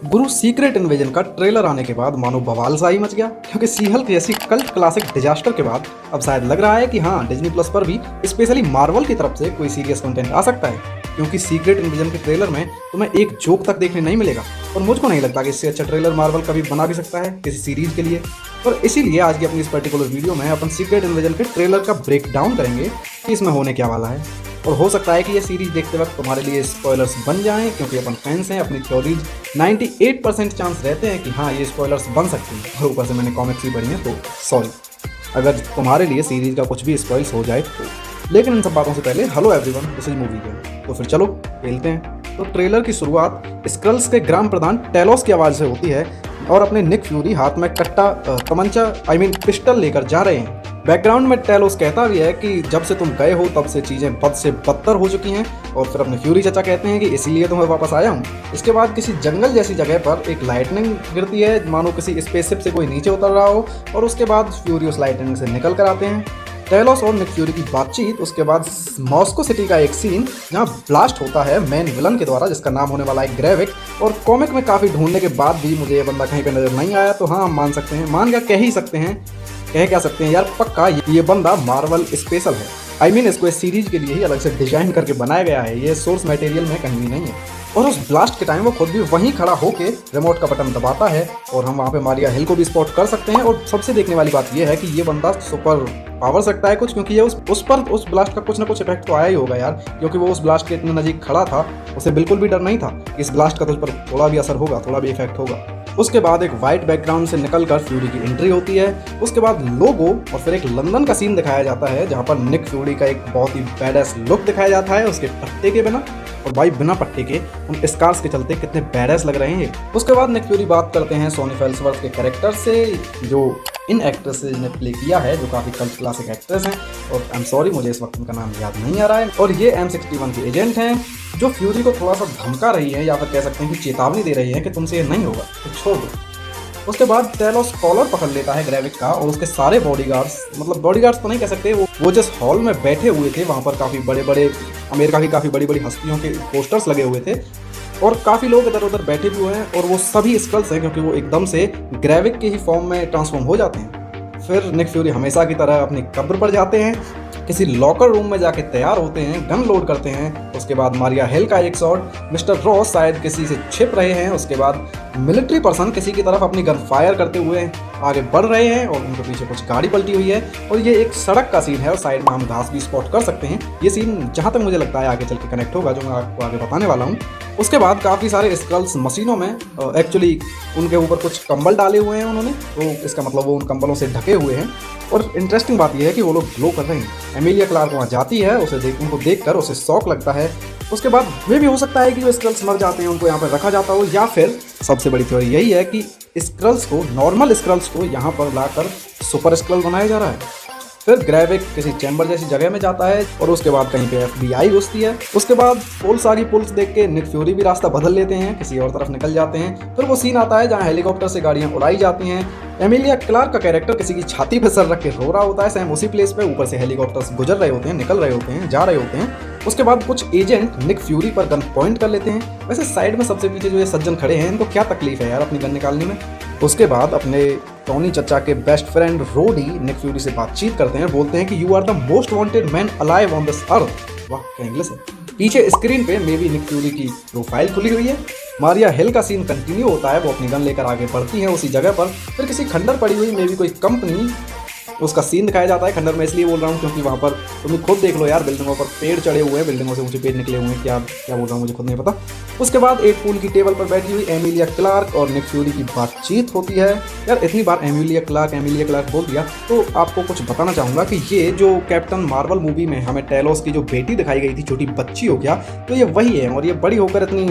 गुरु secret invasion का trailer आने के बाद मानो बवाल सा ही मच गया, क्योंकि सी हल्क जैसी कल्ट क्लासिक डिजास्टर के बाद अब शायद लग रहा है कि हाँ, डिज्नी प्लस पर भी स्पेशली मार्वल की तरफ से कोई सीरियस कंटेंट आ सकता है। क्योंकि सीक्रेट इन्वेजन के ट्रेलर में तुम्हें एक जोक तक देखने नहीं मिलेगा, और मुझको नहीं लगता कि इससे अच्छा ट्रेलर मार्वल कभी बना भी सकता है किसी सीरीज के लिए। और इसीलिए आज की अपनी इस पर्टिकुलर वीडियो में अपन सीक्रेट इन्वेजन के ट्रेलर का ब्रेक डाउन करेंगे कि इसमें होने क्या वाला है। और हो सकता है कि ये सीरीज देखते वक्त तुम्हारे लिए स्पॉयलर्स बन जाएं, क्योंकि अपन फैंस हैं, अपनी थ्योरीज 98% चांस रहते हैं कि हाँ, ये स्पॉयलर्स बन सकती हैं। और ऊपर से मैंने कॉमिक्स ही पढ़ी हैं, तो सॉरी अगर तुम्हारे लिए सीरीज का कुछ भी स्पॉइल्स हो जाए तो। लेकिन इन सब बातों से पहले hello everyone, this is movie game. तो फिर चलो खेलते हैं। तो ट्रेलर की शुरुआत स्क्रल्स के ग्राम प्रधान टेलोस की आवाज़ से होती है, और अपने निक फ्यूरी हाथ में कट्टा तमंचा पिस्टल लेकर जा रहे हैं। बैकग्राउंड में टेलोस कहता भी है कि जब से तुम गए हो तब से चीज़ें बद से बदतर हो चुकी हैं, और फिर अपने फ्यूरी चाचा कहते हैं कि इसीलिए तो मैं वापस आया हूँ। इसके बाद किसी जंगल जैसी जगह पर एक लाइटनिंग गिरती है, मानो किसी स्पेसशिप से कोई नीचे उतर रहा हो, और उसके बाद फ्यूरी उस लाइटनिंग से निकल कर आते हैं। टेलोस और निक फ्यूरी की बातचीत, उसके बाद मॉस्को सिटी का एक सीन जहाँ ब्लास्ट होता है मेन विलन के द्वारा, जिसका नाम होने वाला है ग्रेविक। और कॉमिक में काफ़ी ढूंढने के बाद भी मुझे ये बंदा कहीं पे नजर नहीं आया, तो हाँ, मान सकते हैं, मान क्या कह ही सकते हैं, कह क्या सकते हैं यार, पक्का ये बंदा मार्वल स्पेशल है। इसको इस सीरीज के लिए ही अलग से डिजाइन करके बनाया गया है, ये सोर्स मटेरियल में कहीं भी नहीं है। और उस ब्लास्ट के टाइम वो खुद भी वहीं खड़ा होकर रिमोट का बटन दबाता है, और हम वहाँ पे मारिया हिल को भी स्पॉट कर सकते हैं। और सबसे देखने वाली बात ये है कि ये बंदा सुपर पावर सकता है कुछ, क्योंकि ये उस ब्लास्ट का कुछ ना कुछ इफेक्ट तो आया ही होगा यार, क्योंकि वो उस ब्लास्ट के इतने नजीक खड़ा था, उसे बिल्कुल भी डर नहीं था इस ब्लास्ट का तुझ पर थोड़ा भी असर होगा, थोड़ा भी इफेक्ट होगा। उसके बाद एक वाइट बैकग्राउंड से निकलकर फ्यूरी की एंट्री होती है। उसके बाद लोगो और फिर एक लंदन का सीन दिखाया जाता है, जहाँ पर निक फ्यूरी का एक बहुत ही बैडएस लुक दिखाया जाता है उसके पट्टे के बिना। और भाई बिना पट्टे के उन स्कार्स के चलते कितने बैडएस लग रहे हैं। उसके बाद निक फ्यूरी बात करते हैं सोनी फेल्सवर्थ के कैरेक्टर से, जो इन एक्ट्रेसेस ने प्ले किया है, जो काफ़ी कल्ट क्लासिक एक्ट्रेस हैं, और आई एम सॉरी मुझे इस वक्त उनका नाम याद नहीं आ रहा है। और ये M61 की एजेंट हैं, जो फ्यूरी को थोड़ा सा धमका रही है, या फिर कह सकते हैं कि चेतावनी दे रही है कि तुमसे ये नहीं होगा, तो छोड़ दो। उसके बाद टेलोस कॉलर पकड़ लेता है ग्रेविक का, और उसके सारे बॉडीगार्ड्स, मतलब बॉडीगार्ड्स तो नहीं कह सकते, वो जिस हॉल में बैठे हुए थे वहाँ पर काफ़ी बड़े बड़े अमेरिका की काफ़ी बड़ी बड़ी हस्तियों के पोस्टर्स लगे हुए थे, और काफ़ी लोग इधर उधर बैठे भी हुए हैं, और वो सभी स्कल्स हैं, क्योंकि वो एकदम से ग्रेविक के ही फॉर्म में ट्रांसफॉर्म हो जाते हैं। फिर निक फ्यूरी हमेशा की तरह अपनी कब्र पर जाते हैं, किसी लॉकर रूम में जाके तैयार होते हैं, गन लोड करते हैं। उसके बाद मारिया हिल का एक शॉट, मिस्टर रॉस शायद किसी से छिप रहे हैं। उसके बाद मिलिट्री पर्सन किसी की तरफ अपनी गन फायर करते हुए आगे बढ़ रहे हैं, और उनके पीछे कुछ गाड़ी पलटी हुई है। और ये एक सड़क का सीन है, और साइड में हम घास भी स्पॉट कर सकते हैं। ये सीन जहाँ तक मुझे लगता है आगे चल के कनेक्ट होगा, जो मैं आपको आगे बताने वाला हूँ। उसके बाद काफ़ी सारे स्क्रल्स मशीनों में एक्चुअली उनके ऊपर कुछ कंबल डाले हुए हैं उन्होंने, तो इसका मतलब वो उन कंबलों से ढके हुए हैं। और इंटरेस्टिंग बात यह है कि वो लोग ग्लो कर रहे हैं। एमिलिया क्लार्क वहाँ जाती है, उनको देखकर उसे शौक लगता है। उसके बाद वे भी हो सकता है कि जो स्क्रल्स मर जाते हैं उनको यहाँ पर रखा जाता हो, या फिर सबसे बड़ी थ्योरी यही है कि स्क्रल्स को, नॉर्मल स्क्रल्स को यहाँ पर लाकर सुपर स्क्रल बनाया जा रहा है। फिर ग्रेविक किसी चैम्बर जैसी जगह में जाता है, और उसके बाद कहीं पे FBI घुसती है। उसके बाद पुल्स आ गई, पुल्स देख के निक फ्यूरी भी रास्ता बदल लेते हैं, किसी और तरफ निकल जाते हैं। फिर वो सीन आता है जहाँ हेलीकॉप्टर से गाड़ियाँ उड़ाई जाती हैं। एमिलिया क्लार्क का कैरेक्टर किसी की छाती पर सर रख के रो रहा होता है, सेम उसी प्लेस पे। ऊपर से हेलीकॉप्टर्स गुजर रहे होते हैं, निकल रहे होते हैं, जा रहे होते हैं। उसके बाद कुछ एजेंट निक फ्यूरी पर गन पॉइंट कर लेते हैं। वैसे साइड में सबसे पीछे जो ये सज्जन खड़े हैं, इनको क्या तकलीफ है यार अपनी गन निकालने में। उसके बाद अपने टोनी चचा के best friend Rhodey Nick Fury से बातचीत करते हैं, बोलते हैं कि you are the most wanted man alive on this earth. वाह क्या इंग्लिश है। पीछे स्क्रीन पे मे बी निक फ्यूरी की प्रोफाइल खुली हुई है। मारिया हिल का सीन कंटिन्यू होता है, वो अपनी गन लेकर आगे बढ़ती है उसी जगह पर। फिर किसी खंडर पड़ी हुई मे बी कोई कंपनी, उसका सीन दिखाया जाता है। खंडर में इसलिए बोल रहा हूँ क्योंकि वहाँ पर तुम खुद देख लो यार, बिल्डिंगों पर पेड़ चढ़े हुए हैं, बिल्डिंगों से ऊंचे पेड़ निकले हुए हैं, क्या बोल रहा हूँ मुझे खुद नहीं पता। उसके बाद एक पूल की टेबल पर बैठी हुई एमिलिया क्लार्क और निक फ्यूरी की बातचीत होती है। यार इतनी बार एमिलिया क्लार्क बोल दिया, तो आपको कुछ बताना चाहूँगा कि ये जो कैप्टन मार्वल मूवी में हमें टेलोस की जो बेटी दिखाई गई थी, छोटी बच्ची हो क्या, तो ये वही है, और ये बड़ी होकर इतनी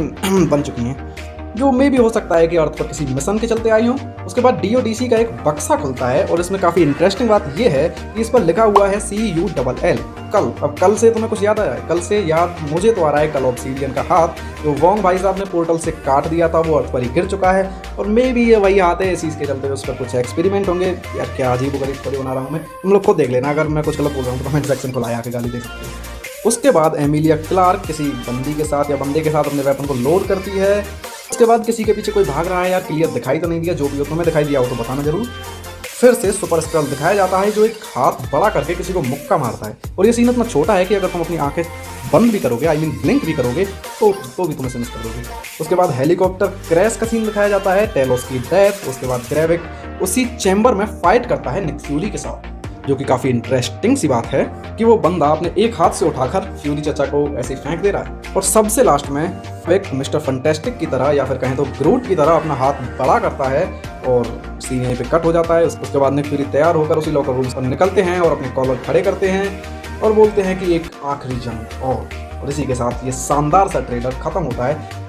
बन चुकी हैं, जो मे भी हो सकता है कि अर्थ पर किसी मिशन के चलते आई हो। उसके बाद DODC का एक बक्सा खुलता है, और इसमें काफ़ी इंटरेस्टिंग बात यह है कि इस पर लिखा हुआ है CULL कल। अब कल से तुम्हें कुछ याद आया है? कल से याद मुझे तो आ रहा है कल ऑब्सीडियन का हाथ, जो वोंग भाई साहब ने पोर्टल से काट दिया था, वो अर्थ पर ही गिर चुका है। और मे भी ये वही हाथ है, इसी के चलते उस पर कुछ एक्सपेरिमेंट होंगे। यार क्या अजीब गरीब स्टोरी बना रहा हूँ मैं, तुम लोग खुद देख लेना, अगर मैं कुछ गलत बोल रहा हूँ तो कमेंट सेक्शन को लाया के गाली दे सकते हो। उसके बाद एमिलिया क्लार्क किसी बंदी के साथ या बंदे के साथ अपने वेपन को लोड करती है, उसके बाद किसी के पीछे कोई भाग रहा है यार, क्लियर दिखाई तो नहीं दिया, जो भी हो तुम्हें दिखाई दिया हो तो बताना जरूर। फिर से सुपर स्क्रल दिखाया जाता है जो एक हाथ बड़ा करके किसी को मुक्का मारता है, और ये सीन इतना छोटा है कि अगर तुम अपनी आंखें बंद भी करोगे, आई मीन ब्लिंक भी करोगे, तो भी तुम इसे मिस कर दोगे। उसके बाद हेलीकॉप्टर क्रैश का सीन दिखाया जाता है, टेलोस की डेथ। उसके बाद ग्रेविक उसी चैम्बर में फाइट करता है निक फ्यूरी के साथ, जो कि काफ़ी इंटरेस्टिंग सी बात है कि वो बंदा अपने एक हाथ से उठाकर फ्यूरी चचा को ऐसे ही फेंक दे रहा है। और सबसे लास्ट में एक मिस्टर फंटेस्टिक की तरह या फिर कहें तो ग्रूट की तरह अपना हाथ बड़ा करता है और सीन यहीं पे कट हो जाता है। उसके बाद निक फ्यूरी तैयार होकर उसी लॉकर रूम से निकलते हैं और अपने कॉलर खड़े करते हैं और बोलते हैं कि एक आखिरी जंग और इसी के साथ ये शानदार सा ट्रेलर खत्म होता है।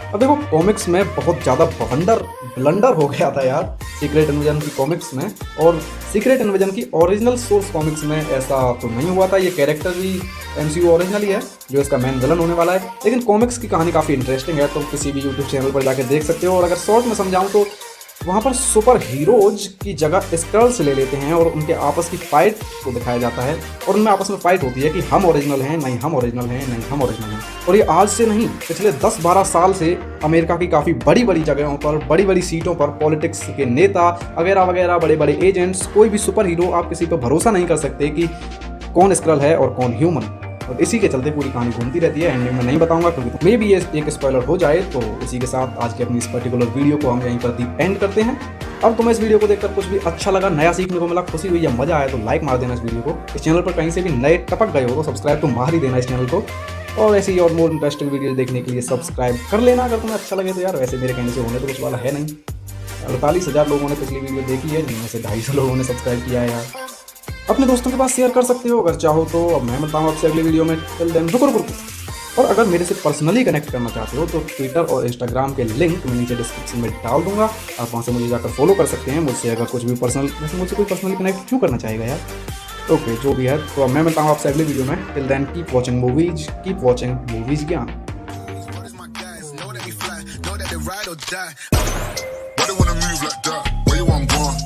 अब देखो कॉमिक्स में बहुत ज़्यादा ब्लंडर हो गया था यार सीक्रेट इन्वेजन की कॉमिक्स में, और सीक्रेट इन्वेजन की ओरिजिनल सोर्स कॉमिक्स में ऐसा तो नहीं हुआ था। ये कैरेक्टर भी MCU ओरिजिनल ही है जो इसका मेन विलन होने वाला है, लेकिन कॉमिक्स की कहानी काफ़ी इंटरेस्टिंग है, तो किसी भी यूट्यूब चैनल पर जाकर देख सकते हो। और अगर शॉर्ट में समझाऊँ तो वहाँ पर सुपर हीरोज की जगह स्क्रल्स ले लेते हैं और उनके आपस की फाइट को दिखाया जाता है, और उनमें आपस में फाइट होती है कि हम ओरिजिनल हैं, नहीं हम ओरिजिनल हैं, नहीं हम ओरिजिनल हैं। और ये आज से नहीं, पिछले 10-12 साल से अमेरिका की काफ़ी बड़ी बड़ी जगहों पर, बड़ी बड़ी सीटों पर पॉलिटिक्स के नेता वगैरह वगैरह, बड़े बड़े एजेंट्स, कोई भी सुपर हीरो, आप किसी पर भरोसा नहीं कर सकते कि कौन स्क्रल है और कौन ह्यूमन। और इसी के चलते पूरी कहानी घूमती रहती है। एंडिंग में नहीं बताऊंगा क्योंकि मे भी ये एक स्पॉइलर हो जाए। तो इसी के साथ आज की अपनी इस पर्टिकुलर वीडियो को हम यहीं पर दी एंड करते हैं। अब तुम्हें इस वीडियो को देखकर कुछ भी अच्छा लगा, नया सीखने को मिला, खुशी हुई या मजा आया तो लाइक मार देना इस वीडियो को। इस चैनल पर कहीं से भी नए टपक गए हो तो सब्सक्राइब तो मार ही देना इस चैनल को, और ऐसी और मोर इंटरेस्टिंग वीडियो देखने के लिए सब्सक्राइब कर लेना अगर तुम्हें अच्छा लगे तो यार। वैसे मेरे कहने से होने तो कुछ वाला है नहीं, 48,000 लोगों ने पिछली वीडियो देखी है, जिनमें से 250 लोगों ने सब्सक्राइब किया है यार। अपने दोस्तों के पास शेयर कर सकते हो अगर चाहो तो। अब मैं मिलता हूँ आपसे अगली वीडियो में। टिल देन रुको। और अगर मेरे से पर्सनली कनेक्ट करना चाहते हो तो ट्विटर और इंस्टाग्राम के लिंक मैं नीचे डिस्क्रिप्शन में डाल दूंगा, आप वहाँ से मुझे जाकर फॉलो कर सकते हैं। मुझसे अगर कुछ भी पर्सनल, वैसे मुझसे कोई पर्सनली कनेक्ट क्यों करना चाहेगा यार। ओके, जो भी है, तो अब मैं मिलता हूँ आपसे अगली वीडियो में। Till then keep watching movies Gyan. Why they wanna move like that? Where you want going?